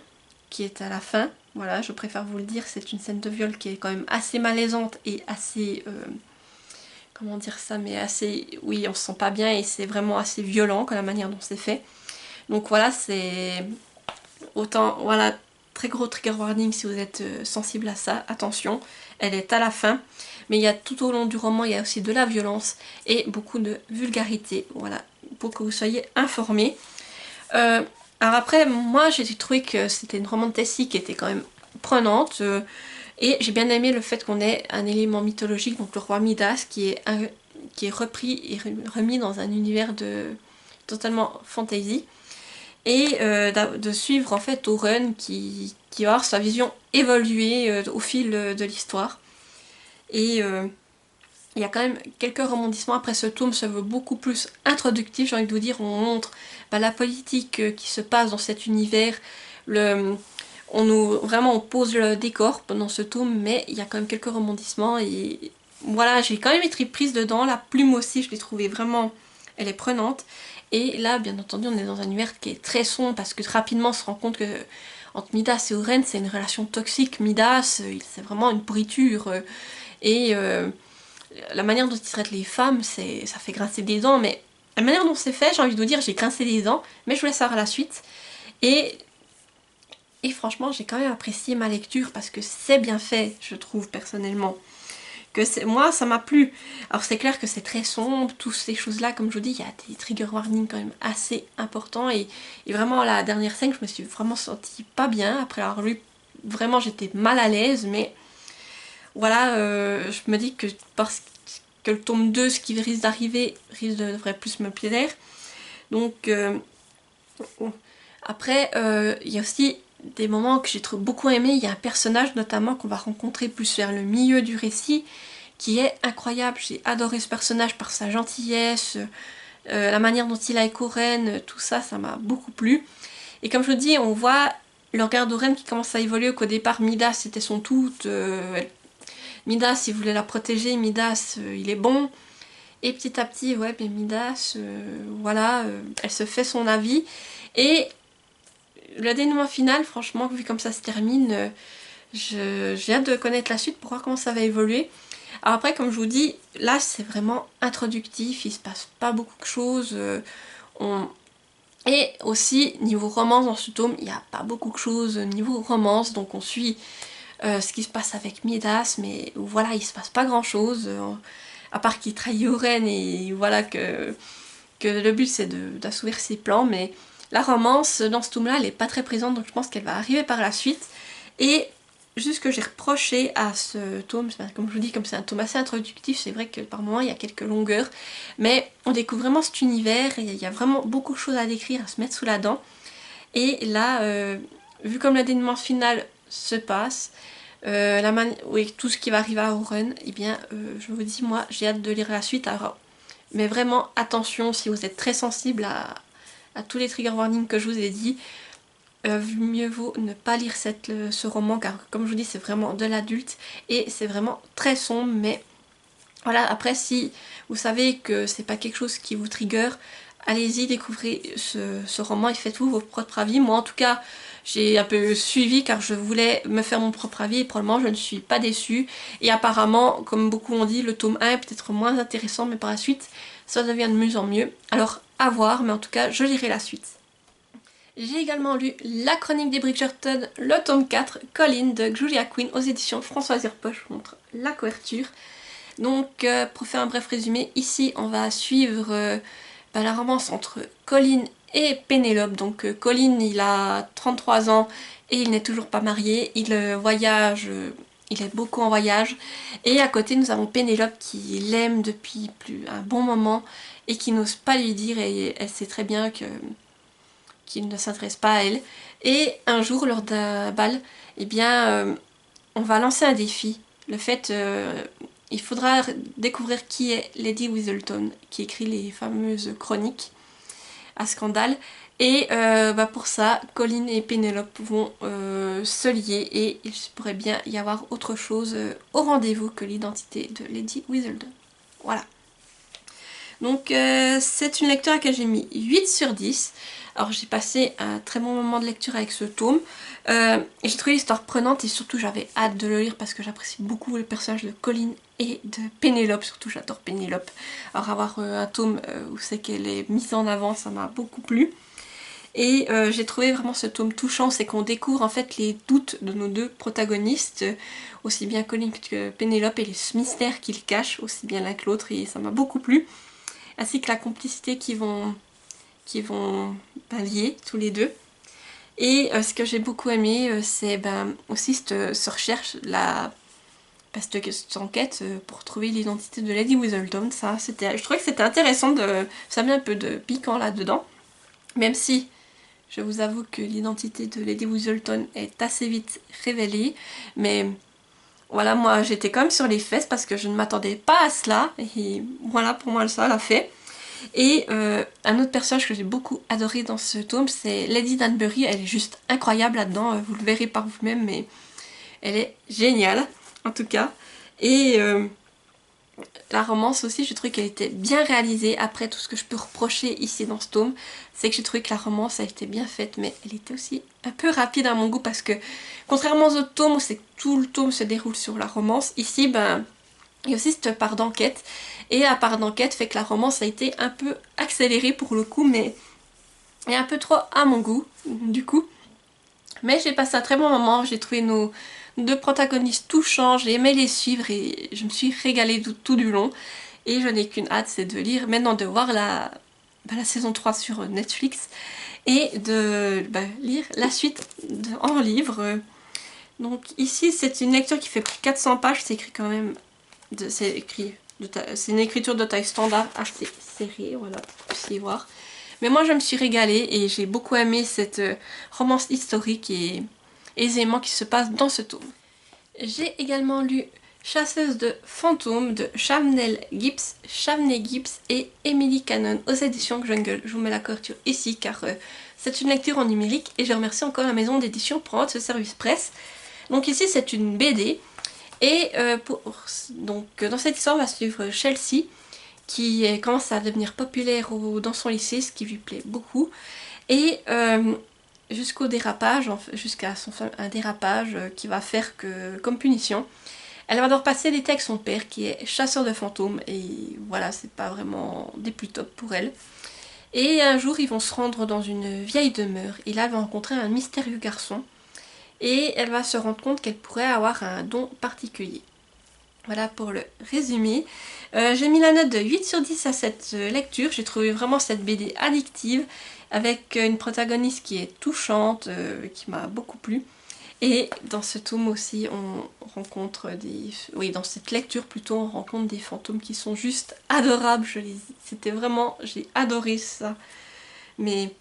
qui est à la fin. Voilà, je préfère vous le dire, c'est une scène de viol qui est quand même assez malaisante et assez... comment dire ça, mais assez... Oui, on se sent pas bien et c'est vraiment assez violent comme la manière dont c'est fait. Donc voilà, c'est... Autant, voilà, très gros trigger warning si vous êtes sensible à ça, attention, elle est à la fin. Mais il y a tout au long du roman, il y a aussi de la violence et beaucoup de vulgarité, voilà, pour que vous soyez informés. Alors après, moi j'ai trouvé que c'était une romantasy qui était quand même prenante, et j'ai bien aimé le fait qu'on ait un élément mythologique, donc le roi Midas, qui est repris et remis dans un univers totalement fantasy, et de suivre en fait Oren qui va avoir sa vision évoluer au fil de l'histoire. Et il y a quand même quelques rebondissements. Après, ce tome se veut beaucoup plus introductif, j'ai envie de vous dire. On montre la politique qui se passe dans cet univers. Vraiment, on pose le décor pendant ce tome, mais il y a quand même quelques rebondissements. Et voilà, j'ai quand même été prise dedans. La plume aussi, je l'ai trouvée vraiment... Elle est prenante. Et là, bien entendu, on est dans un univers qui est très sombre, parce que rapidement, on se rend compte que entre Midas et Oren, c'est une relation toxique. Midas, c'est vraiment une pourriture. Et... la manière dont il traite les femmes, ça fait grincer des dents, mais la manière dont c'est fait, j'ai envie de vous dire, j'ai grincé des dents, mais je voulais savoir la suite. Et franchement, j'ai quand même apprécié ma lecture parce que c'est bien fait, je trouve personnellement. Moi, ça m'a plu. Alors c'est clair que c'est très sombre, toutes ces choses-là, comme je vous dis, il y a des trigger warnings quand même assez importants. Et vraiment, la dernière scène, je me suis vraiment sentie pas bien après avoir lu. Vraiment, j'étais mal à l'aise, mais... Voilà, je me dis que parce que le tome 2, ce qui risque d'arriver, devrait plus me plaire. Donc, après, il y a aussi des moments que j'ai beaucoup aimé. Il y a un personnage notamment qu'on va rencontrer plus vers le milieu du récit, qui est incroyable. J'ai adoré ce personnage par sa gentillesse, la manière dont il a avec Oren, tout ça, ça m'a beaucoup plu. Et comme je vous dis, on voit le regard d'Oren qui commence à évoluer, qu'au départ Midas c'était son tout, Midas il voulait la protéger, Midas il est bon, et petit à petit ouais mais Midas voilà, elle se fait son avis, et le dénouement final, franchement vu comme ça se termine, j'ai hâte de connaître la suite pour voir comment ça va évoluer. Alors après, comme je vous dis, là c'est vraiment introductif, il se passe pas beaucoup de choses, et aussi niveau romance dans ce tome, il n'y a pas beaucoup de choses niveau romance, donc on suit ce qui se passe avec Midas, mais voilà, il se passe pas grand chose, à part qu'il trahit Oren, et voilà que le but c'est d'assouvir ses plans, mais la romance dans ce tome là elle est pas très présente, donc je pense qu'elle va arriver par la suite. Et juste ce que j'ai reproché à ce tome, comme je vous dis, comme c'est un tome assez introductif, c'est vrai que par moments il y a quelques longueurs, mais on découvre vraiment cet univers, et il y a vraiment beaucoup de choses à décrire, à se mettre sous la dent. Et là, vu comme le dénouement final se passe, oui, tout ce qui va arriver à Oren, eh bien, je vous dis, moi, j'ai hâte de lire la suite. Alors, mais vraiment, attention, si vous êtes très sensible à tous les trigger warnings que je vous ai dit, mieux vaut ne pas lire ce roman, car comme je vous dis, c'est vraiment de l'adulte, et c'est vraiment très sombre, mais voilà, après, si vous savez que c'est pas quelque chose qui vous trigger, allez-y, découvrez ce roman et faites-vous votre propre avis. Moi, en tout cas, j'ai un peu suivi car je voulais me faire mon propre avis, et probablement je ne suis pas déçue. Et apparemment, comme beaucoup ont dit, le tome 1 est peut-être moins intéressant, mais par la suite, ça devient de mieux en mieux. Alors, à voir, mais en tout cas, je lirai la suite. J'ai également lu La Chronique des Bridgerton, le tome 4, Colin de Julia Quinn aux éditions Françoise Hirpoche. Je vous montre la couverture. Donc pour faire un bref résumé, ici on va suivre la romance entre Colin et Pénélope. Donc Colin il a 33 ans et il n'est toujours pas marié, il voyage, il est beaucoup en voyage. Et à côté nous avons Pénélope qui l'aime depuis un bon moment et qui n'ose pas lui dire, et elle sait très bien qu'il ne s'intéresse pas à elle. Et un jour lors d'un bal, eh bien on va lancer un défi. Le fait... il faudra découvrir qui est Lady Whistleton, qui écrit les fameuses chroniques à scandale. Et pour ça, Colin et Pénélope vont se lier, et il pourrait bien y avoir autre chose au rendez-vous que l'identité de Lady Whistleton. Voilà. Donc c'est une lecture à laquelle j'ai mis 8 sur 10. Alors j'ai passé un très bon moment de lecture avec ce tome. J'ai trouvé l'histoire prenante et surtout j'avais hâte de le lire parce que j'apprécie beaucoup le personnage de Colleen et de Pénélope. Surtout j'adore Pénélope. Alors avoir un tome où c'est qu'elle est mise en avant, ça m'a beaucoup plu. Et j'ai trouvé vraiment ce tome touchant, c'est qu'on découvre en fait les doutes de nos deux protagonistes, aussi bien Colleen que Pénélope, et les mystères qu'ils cachent, aussi bien l'un que l'autre, et ça m'a beaucoup plu. Ainsi que la complicité qu'ils vont lier tous les deux. Et ce que j'ai beaucoup aimé, c'est aussi cette recherche, cette enquête pour trouver l'identité de Lady Whistledown. Je trouvais que c'était intéressant, ça met un peu de piquant là-dedans, même si je vous avoue que l'identité de Lady Whistledown est assez vite révélée, mais voilà, moi j'étais quand même sur les fesses parce que je ne m'attendais pas à cela, et voilà, pour moi ça l'a fait. Et un autre personnage que j'ai beaucoup adoré dans ce tome, c'est Lady Danbury. Elle est juste incroyable là-dedans, vous le verrez par vous-même, mais elle est géniale en tout cas. Et la romance aussi, j'ai trouvé qu'elle était bien réalisée. Après, tout ce que je peux reprocher ici dans ce tome, c'est que j'ai trouvé que la romance a été bien faite, mais elle était aussi un peu rapide à mon goût parce que, contrairement aux autres tomes où c'est que tout le tome se déroule sur la romance, ici, il y a aussi cette part d'enquête. Et la part d'enquête fait que la romance a été un peu accélérée pour le coup, mais est un peu trop à mon goût, du coup. Mais j'ai passé un très bon moment, j'ai trouvé nos deux protagonistes touchants, j'ai aimé les suivre et je me suis régalée tout du long. Et je n'ai qu'une hâte, c'est de lire, maintenant de voir la saison 3 sur Netflix et de lire la suite en livre. Donc ici c'est une lecture qui fait plus de 400 pages, c'est écrit quand même, c'est une écriture de taille standard assez serrée, voilà, vous puissiez voir. Mais moi je me suis régalée et j'ai beaucoup aimé cette romance historique et aisément qui se passe dans ce tome. J'ai également lu Chasseuse de fantômes de Shavnell Gibbs et Emily Cannon aux éditions Jungle. Je vous mets la couverture ici car c'est une lecture en numérique et je remercie encore la maison d'édition pour ce service presse. Donc ici c'est une BD et donc dans cette histoire on va suivre Chelsea qui commence à devenir populaire dans son lycée, ce qui lui plaît beaucoup, et jusqu'au dérapage, jusqu'à un dérapage qui va faire que, comme punition, elle va devoir passer l'été avec son père qui est chasseur de fantômes, et voilà, c'est pas vraiment des plus top pour elle. Et un jour ils vont se rendre dans une vieille demeure, et là elle va rencontrer un mystérieux garçon, et elle va se rendre compte qu'elle pourrait avoir un don particulier. Voilà pour le résumé. J'ai mis la note de 8 sur 10 à cette lecture. J'ai trouvé vraiment cette BD addictive avec une protagoniste qui est touchante, qui m'a beaucoup plu. Et dans ce tome aussi, on rencontre dans cette lecture plutôt, on rencontre des fantômes qui sont juste adorables. C'était vraiment, j'ai adoré ça. Mais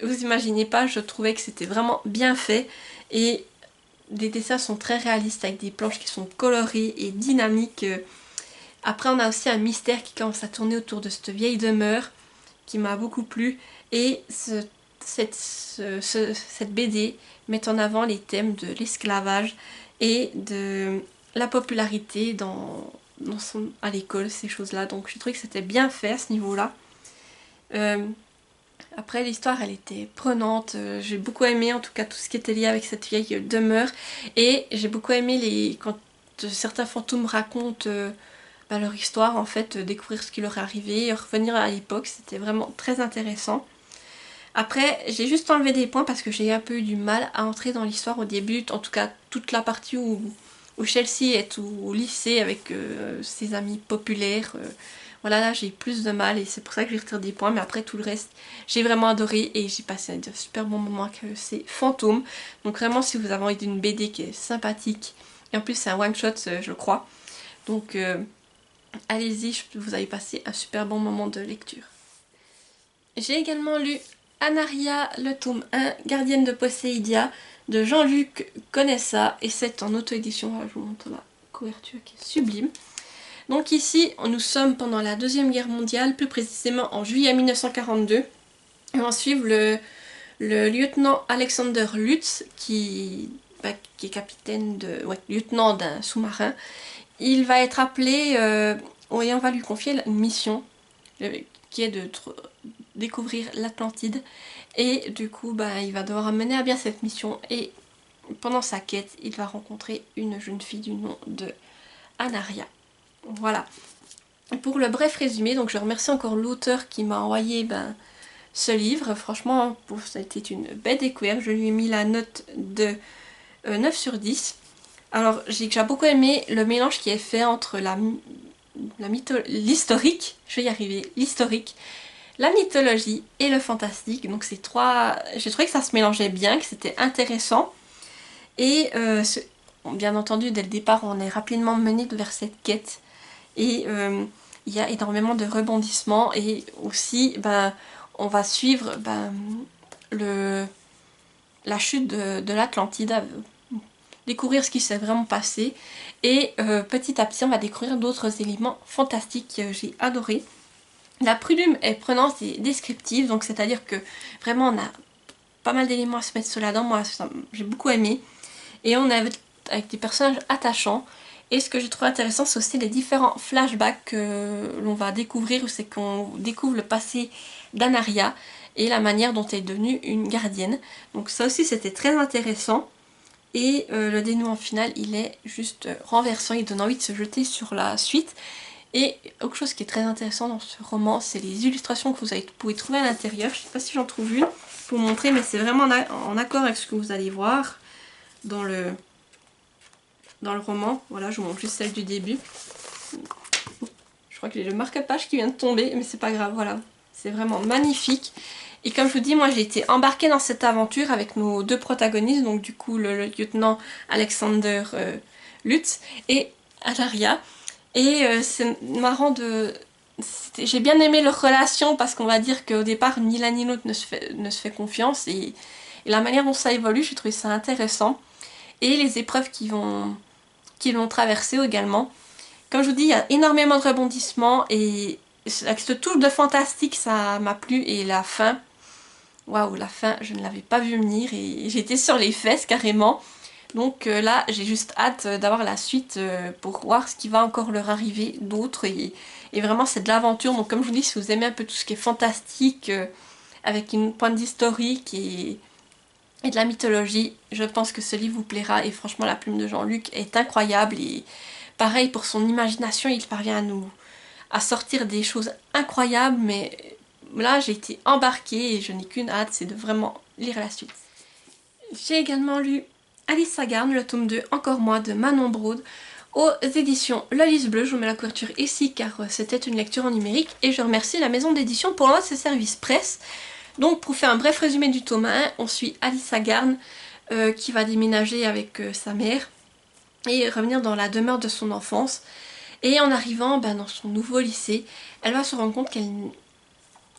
vous imaginez pas, je trouvais que c'était vraiment bien fait. Et les dessins sont très réalistes avec des planches qui sont colorées et dynamiques. Après on a aussi un mystère qui commence à tourner autour de cette vieille demeure qui m'a beaucoup plu. Et cette BD met en avant les thèmes de l'esclavage et de la popularité à l'école, ces choses-là. Donc je trouvais que c'était bien fait à ce niveau-là. Après l'histoire elle était prenante, j'ai beaucoup aimé en tout cas tout ce qui était lié avec cette vieille demeure et j'ai beaucoup aimé quand certains fantômes racontent leur histoire en fait, découvrir ce qui leur est arrivé, revenir à l'époque, c'était vraiment très intéressant. Après j'ai juste enlevé des points parce que j'ai un peu eu du mal à entrer dans l'histoire au début, en tout cas toute la partie où Chelsea est au lycée avec ses amis populaires. Voilà, là j'ai eu plus de mal et c'est pour ça que je retire des points, mais après tout le reste j'ai vraiment adoré et j'ai passé un super bon moment avec ces fantômes. Donc vraiment si vous avez envie d'une BD qui est sympathique, et en plus c'est un one shot je crois, donc allez-y, vous allez passer un super bon moment de lecture. J'ai également lu Anaria, le tome 1, Gardienne de Poséidia de Jean-Luc Conessa et c'est en auto-édition, je vous montre la couverture qui est sublime. Donc ici, nous sommes pendant la Deuxième Guerre mondiale, plus précisément en juillet 1942. Et on suit le lieutenant Alexander Lutz, qui est lieutenant d'un sous-marin. Il va être appelé, et on va lui confier une mission qui est de découvrir l'Atlantide. Et du coup, il va devoir mener à bien cette mission. Et pendant sa quête, il va rencontrer une jeune fille du nom de Anaria. Voilà. Pour le bref résumé, donc je remercie encore l'auteur qui m'a envoyé ce livre. Franchement, ça a été une belle découverte. Je lui ai mis la note de 9 sur 10. Alors, j'ai déjà beaucoup aimé le mélange qui est fait entre l'historique, je vais y arriver, l'historique, la mythologie et le fantastique. Donc ces trois, j'ai trouvé que ça se mélangeait bien, que c'était intéressant. Et bien entendu, dès le départ, on est rapidement mené vers cette quête. Et il y a énormément de rebondissements. Et aussi, on va suivre la chute de l'Atlantide, découvrir ce qui s'est vraiment passé. Et petit à petit, on va découvrir d'autres éléments fantastiques que j'ai adoré. La plume est prenante et descriptive, donc c'est-à-dire que vraiment on a pas mal d'éléments à se mettre sous la dent. Moi, j'ai beaucoup aimé. Et on est avec des personnages attachants. Et ce que j'ai trouvé intéressant, c'est aussi les différents flashbacks que l'on va découvrir, où c'est qu'on découvre le passé d'Anaria et la manière dont elle est devenue une gardienne. Donc ça aussi, c'était très intéressant. Et le dénouement final, il est juste renversant, il donne envie de se jeter sur la suite. Et autre chose qui est très intéressant dans ce roman, c'est les illustrations que vous pouvez trouver à l'intérieur. Je ne sais pas si j'en trouve une pour vous montrer, mais c'est vraiment en accord avec ce que vous allez voir dans le roman. Voilà, je vous montre juste celle du début. Je crois que j'ai le marque-page qui vient de tomber, mais c'est pas grave, voilà. C'est vraiment magnifique. Et comme je vous dis, moi j'ai été embarquée dans cette aventure avec nos deux protagonistes, donc du coup le lieutenant Alexander Lutz et Anaria. Et c'est marrant j'ai bien aimé leur relation parce qu'on va dire qu'au départ ni l'un ni l'autre ne se fait confiance et la manière dont ça évolue, j'ai trouvé ça intéressant. Et les épreuves qu'ils vont traverser également. Comme je vous dis, il y a énormément de rebondissements et avec cette touche de fantastique, ça m'a plu. Et la fin, waouh, la fin, je ne l'avais pas vu venir et j'étais sur les fesses carrément. Donc là, j'ai juste hâte d'avoir la suite pour voir ce qui va encore leur arriver d'autre. Et vraiment, c'est de l'aventure. Donc comme je vous dis, si vous aimez un peu tout ce qui est fantastique, avec une pointe d'historique et de la mythologie, je pense que ce livre vous plaira. Et franchement, la plume de Jean-Luc est incroyable. Et pareil, pour son imagination, il parvient à sortir des choses incroyables. Mais là, j'ai été embarquée et je n'ai qu'une hâte, c'est de vraiment lire la suite. J'ai également lu Alice Sagarn, le tome 2, Encore moi, de Manon Brode, aux éditions Le Lys Bleu. Je vous mets la couverture ici car c'était une lecture en numérique. Et je remercie la maison d'édition pour l'envoi de ce service presse. Donc pour faire un bref résumé du tome 1, on suit Alice Sagarn qui va déménager avec sa mère et revenir dans la demeure de son enfance. Et en arrivant dans son nouveau lycée, elle va se rendre compte qu'elle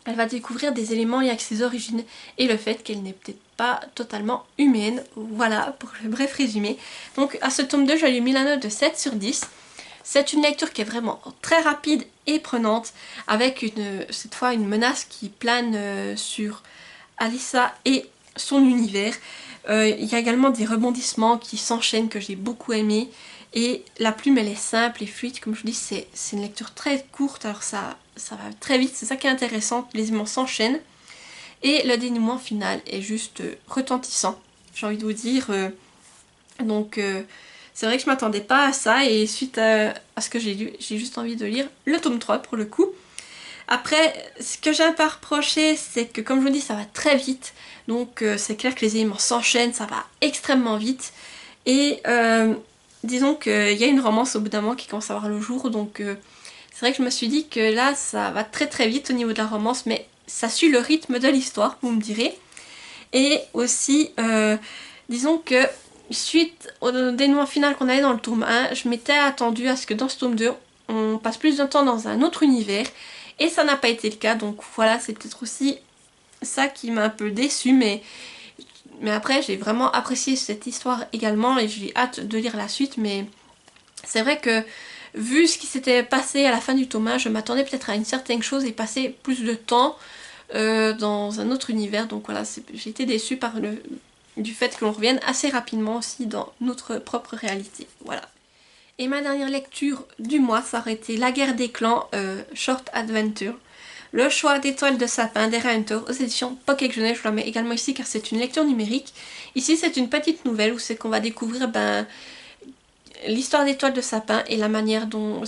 va découvrir des éléments liés avec ses origines et le fait qu'elle n'est peut-être pas totalement humaine. Voilà pour le bref résumé. Donc à ce tome 2, je lui ai mis la note de 7 sur 10. C'est une lecture qui est vraiment très rapide et prenante, avec cette fois une menace qui plane sur Alissa et son univers. Il y a également des rebondissements qui s'enchaînent que j'ai beaucoup aimé. Et la plume elle est simple et fluide, comme je vous dis, c'est une lecture très courte, alors ça va très vite, c'est ça qui est intéressant, les éléments s'enchaînent. Et le dénouement final est juste retentissant, j'ai envie de vous dire. C'est vrai que je m'attendais pas à ça et suite à ce que j'ai lu, j'ai juste envie de lire le tome 3 pour le coup. Après, ce que j'ai un peu reproché, c'est que comme je vous dis, ça va très vite. Donc c'est clair que les éléments s'enchaînent, ça va extrêmement vite. Et disons qu'il y a une romance au bout d'un moment qui commence à voir le jour. Donc c'est vrai que je me suis dit que là, ça va très très vite au niveau de la romance. Mais ça suit le rythme de l'histoire, vous me direz. Et aussi, disons que suite au dénouement final qu'on avait dans le tome 1, je m'étais attendue à ce que dans ce tome 2, on passe plus de temps dans un autre univers. Et ça n'a pas été le cas, donc voilà, c'est peut-être aussi ça qui m'a un peu déçue. Mais après, j'ai vraiment apprécié cette histoire également et j'ai hâte de lire la suite. Mais c'est vrai que vu ce qui s'était passé à la fin du tome 1, je m'attendais peut-être à une certaine chose et passer plus de temps dans un autre univers. Donc voilà, j'ai été déçue par du fait que l'on revienne assez rapidement aussi dans notre propre réalité. Voilà. Et ma dernière lecture du mois, ça aurait été La guerre des clans, Short Adventure. Le choix d'étoiles de sapin d'Era Hunter aux éditions Pocket Jeunesse. Je la mets également ici car c'est une lecture numérique. Ici c'est une petite nouvelle où c'est qu'on va découvrir l'histoire d'étoiles de sapin et la manière dont...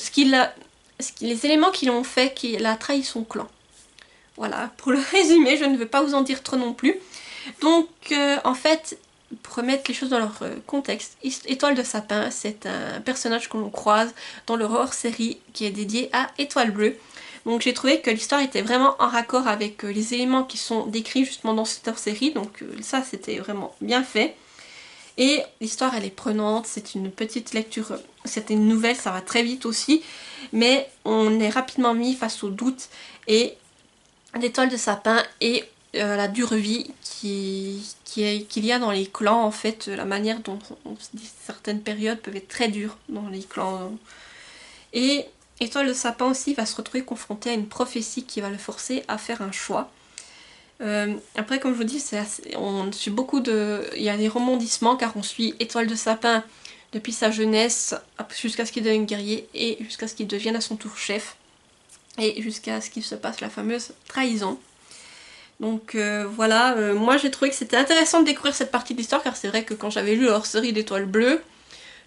les éléments qui l'ont fait qu'il a trahi son clan. Voilà, pour le résumé, je ne veux pas vous en dire trop non plus. Donc en fait, pour remettre les choses dans leur contexte, Étoile de Sapin, c'est un personnage que l'on croise dans le hors-série qui est dédié à Étoile Bleue. Donc j'ai trouvé que l'histoire était vraiment en raccord avec les éléments qui sont décrits justement dans cette hors-série, donc ça c'était vraiment bien fait. Et l'histoire elle est prenante, c'est une petite lecture, c'est une nouvelle, ça va très vite aussi, mais on est rapidement mis face au doute et l'étoile de sapin et la dure vie qu'il y a dans les clans en fait, la manière dont certaines périodes peuvent être très dures dans les clans. Et étoile de sapin aussi va se retrouver confronté à une prophétie qui va le forcer à faire un choix. Après comme je vous dis, on suit beaucoup de... Il y a des rebondissements car on suit Étoile de Sapin depuis sa jeunesse jusqu'à ce qu'il devienne guerrier et jusqu'à ce qu'il devienne à son tour chef. Et jusqu'à ce qu'il se passe la fameuse trahison. Donc voilà, moi j'ai trouvé que c'était intéressant de découvrir cette partie de l'histoire car c'est vrai que quand j'avais lu leur série d'Étoiles Bleues,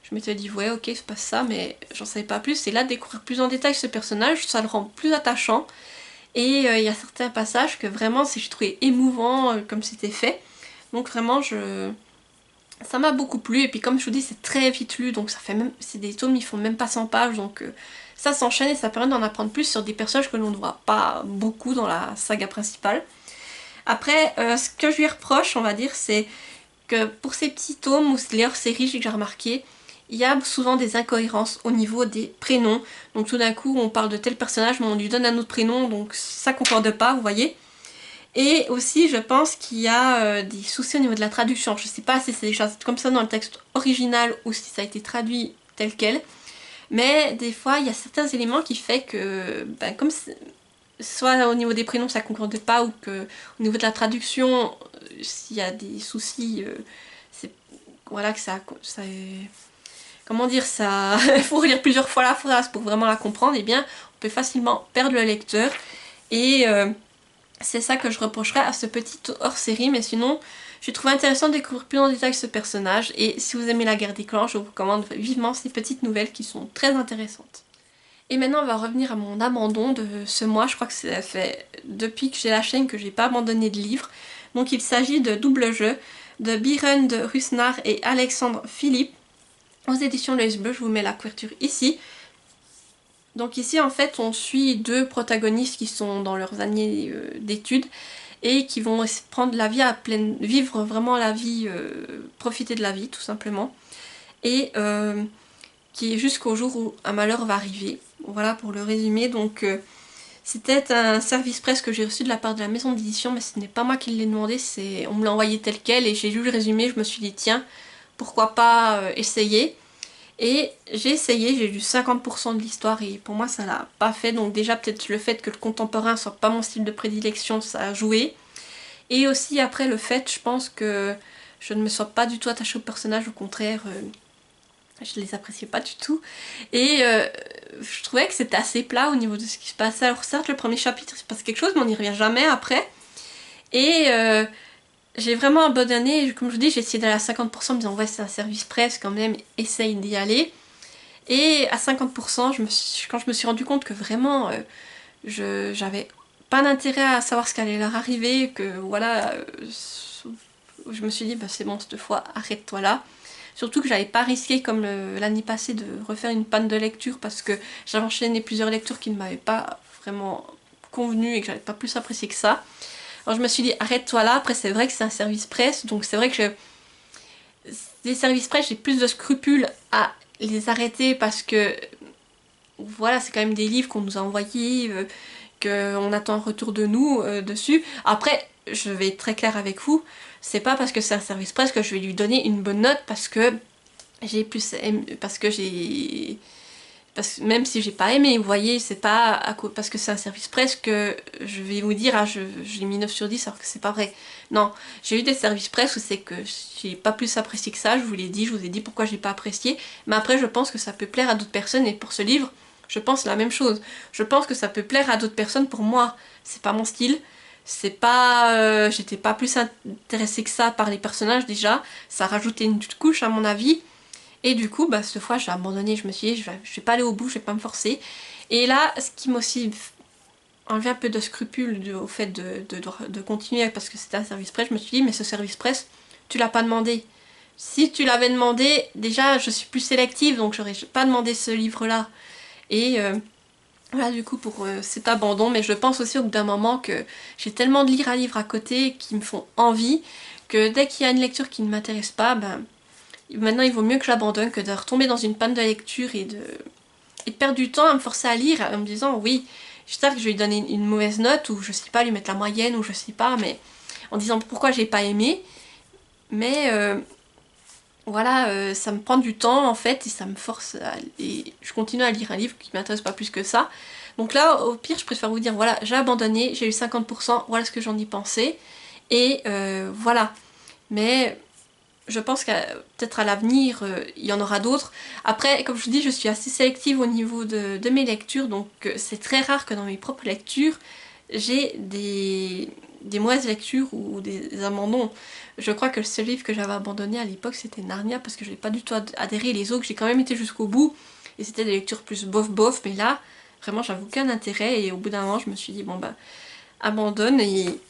je m'étais dit ouais ok il se passe ça mais j'en savais pas plus et là découvrir plus en détail ce personnage ça le rend plus attachant et il y a certains passages que vraiment j'ai trouvé émouvant comme c'était fait donc vraiment ça m'a beaucoup plu et puis comme je vous dis c'est très vite lu donc ça fait même, c'est des tomes ils font même pas 100 pages donc ça s'enchaîne et ça permet d'en apprendre plus sur des personnages que l'on ne voit pas beaucoup dans la saga principale. Après, ce que je lui reproche, on va dire, c'est que pour ces petits tomes ou les hors-séries, j'ai déjà remarqué, il y a souvent des incohérences au niveau des prénoms. Donc tout d'un coup, on parle de tel personnage, mais on lui donne un autre prénom, donc ça concorde pas, vous voyez. Et aussi, je pense qu'il y a des soucis au niveau de la traduction. Je sais pas si c'est des choses comme ça dans le texte original ou si ça a été traduit tel quel. Mais des fois, il y a certains éléments qui fait que, comme soit au niveau des prénoms ça ne concorde pas ou que au niveau de la traduction s'il y a des soucis c'est voilà que comment dire ça il faut relire plusieurs fois la phrase pour vraiment la comprendre et bien on peut facilement perdre le lecteur et c'est ça que je reprocherais à ce petit hors-série mais sinon j'ai trouvé intéressant de découvrir plus en détail ce personnage et si vous aimez la guerre des clans je vous recommande vivement ces petites nouvelles qui sont très intéressantes. Et maintenant on va revenir à mon abandon de ce mois, je crois que ça fait depuis que j'ai la chaîne que j'ai pas abandonné de livres. Donc il s'agit de Double Jeu de Biren de Rusnar et Alexandre Philippe aux éditions L'Œil Bleu, je vous mets la couverture ici. Donc ici en fait on suit deux protagonistes qui sont dans leurs années d'études et qui vont prendre la vie à pleine... vivre vraiment la vie, profiter de la vie tout simplement. Et qui est jusqu'au jour où un malheur va arriver. Voilà pour le résumé, donc c'était un service presse que j'ai reçu de la part de la maison d'édition, mais ce n'est pas moi qui l'ai demandé, on me l'a envoyé tel quel et j'ai lu le résumé, je me suis dit tiens, pourquoi pas essayer. Et j'ai essayé, j'ai lu 50% de l'histoire et pour moi ça l'a pas fait, donc déjà peut-être le fait que le contemporain soit pas mon style de prédilection, ça a joué. Et aussi après le fait, je pense que je ne me sois pas du tout attachée au personnage, au contraire... je les appréciais pas du tout et je trouvais que c'était assez plat au niveau de ce qui se passait. Alors certes le premier chapitre il se passe quelque chose mais on n'y revient jamais après et j'ai vraiment abandonné, comme je vous dis j'ai essayé d'aller à 50% en me disant ouais c'est un service presse quand même, essaye d'y aller et à 50% quand je me suis rendu compte que vraiment j'avais pas d'intérêt à savoir ce qu'allait leur arriver, que voilà je me suis dit bah c'est bon cette fois arrête-toi là. Surtout que j'avais pas risqué comme l'année passée de refaire une panne de lecture parce que j'avais enchaîné plusieurs lectures qui ne m'avaient pas vraiment convenu et que j'avais pas plus apprécié que ça. Alors je me suis dit arrête-toi là, après c'est vrai que c'est un service presse donc c'est vrai que les services presse j'ai plus de scrupules à les arrêter parce que voilà c'est quand même des livres qu'on nous a envoyés, qu'on attend un retour de nous dessus. Après je vais être très claire avec vous, c'est pas parce que c'est un service presse que je vais lui donner une bonne note parce que j'ai plus aimé, même si j'ai pas aimé, vous voyez, c'est pas parce que c'est un service presse que je vais vous dire ah j'ai mis 9 sur 10 alors que c'est pas vrai. Non, j'ai eu des services presse où c'est que j'ai pas plus apprécié que ça, je vous l'ai dit, je vous ai dit pourquoi j'ai pas apprécié, mais après je pense que ça peut plaire à d'autres personnes et pour ce livre, je pense la même chose. Je pense que ça peut plaire à d'autres personnes, pour moi c'est pas mon style. C'est pas... j'étais pas plus intéressée que ça par les personnages déjà. Ça rajoutait une petite couche à mon avis. Et du coup, bah, cette fois j'ai abandonné, je me suis dit je vais pas aller au bout, je vais pas me forcer. Et là, ce qui m'a aussi enlevé un peu de scrupule au fait de continuer parce que c'était un service presse, je me suis dit mais ce service presse, tu l'as pas demandé. Si tu l'avais demandé, déjà je suis plus sélective donc j'aurais pas demandé ce livre là. Et voilà du coup pour cet abandon, mais je pense aussi au bout d'un moment que j'ai tellement de lire à livre à côté qui me font envie que dès qu'il y a une lecture qui ne m'intéresse pas, ben maintenant il vaut mieux que j'abandonne que de retomber dans une panne de lecture et de perdre du temps à me forcer à lire en me disant oui, j'espère que je vais lui donner une mauvaise note ou je sais pas, lui mettre la moyenne ou je sais pas, mais en disant pourquoi j'ai pas aimé. Mais voilà, ça me prend du temps en fait et ça me force et je continue à lire un livre qui m'intéresse pas plus que ça. Donc là au pire je préfère vous dire voilà, j'ai abandonné, j'ai eu 50%, voilà ce que j'en ai pensé et voilà. Mais je pense qu'à peut-être à l'avenir il y en aura d'autres. Après comme je vous dis je suis assez sélective au niveau de mes lectures, donc c'est très rare que dans mes propres lectures j'ai des mauvaises lectures ou des abandons. Je crois que le seul livre que j'avais abandonné à l'époque c'était Narnia parce que je n'ai pas du tout adhéré. Les autres j'ai quand même été jusqu'au bout et c'était des lectures plus bof bof, mais là vraiment j'avais aucun intérêt et au bout d'un moment je me suis dit bon bah abandonne. Et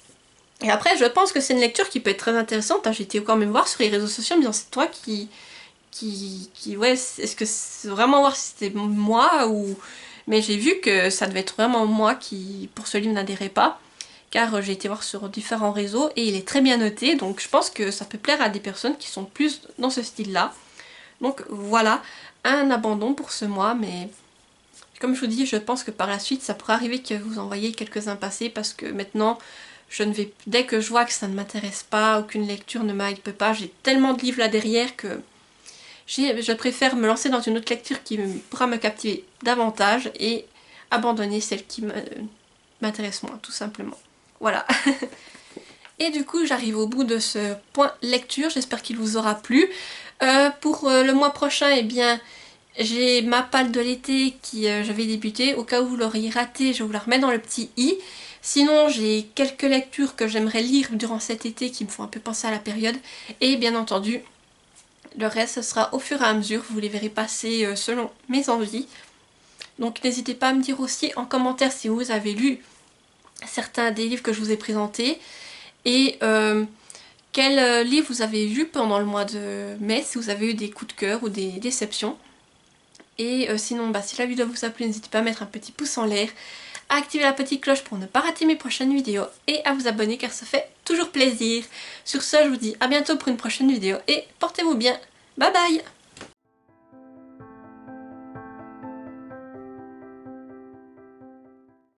après je pense que c'est une lecture qui peut être très intéressante, hein. J'ai été quand même voir sur les réseaux sociaux en me disant c'est toi ouais, est-ce que c'est vraiment voir si c'était moi ou... Mais j'ai vu que ça devait être vraiment moi qui, pour ce livre, n'adhérait pas. Car j'ai été voir sur différents réseaux et il est très bien noté. Donc je pense que ça peut plaire à des personnes qui sont plus dans ce style-là. Donc voilà, un abandon pour ce mois. Mais comme je vous dis, je pense que par la suite, ça pourrait arriver que vous envoyez quelques-uns passés. Parce que maintenant, je ne vais... dès que je vois que ça ne m'intéresse pas, aucune lecture ne m'hype pas, j'ai tellement de livres là derrière que... je préfère me lancer dans une autre lecture qui pourra me captiver davantage et abandonner celle qui m'intéresse moins, tout simplement. Voilà. Et du coup, j'arrive au bout de ce point lecture. J'espère qu'il vous aura plu. Pour le mois prochain, eh bien, j'ai ma palle de l'été qui je vais débuter. Au cas où vous l'auriez raté, je vous la remets dans le petit i. Sinon, j'ai quelques lectures que j'aimerais lire durant cet été qui me font un peu penser à la période. Et bien entendu, le reste, ce sera au fur et à mesure, vous les verrez passer selon mes envies. Donc n'hésitez pas à me dire aussi en commentaire si vous avez lu certains des livres que je vous ai présentés. Et quel livre vous avez lu pendant le mois de mai, si vous avez eu des coups de cœur ou des déceptions. Et sinon, bah, si la vidéo vous a plu, n'hésitez pas à mettre un petit pouce en l'air, à activer la petite cloche pour ne pas rater mes prochaines vidéos et à vous abonner car ça fait toujours plaisir. Sur ce, je vous dis à bientôt pour une prochaine vidéo et portez-vous bien. Bye bye!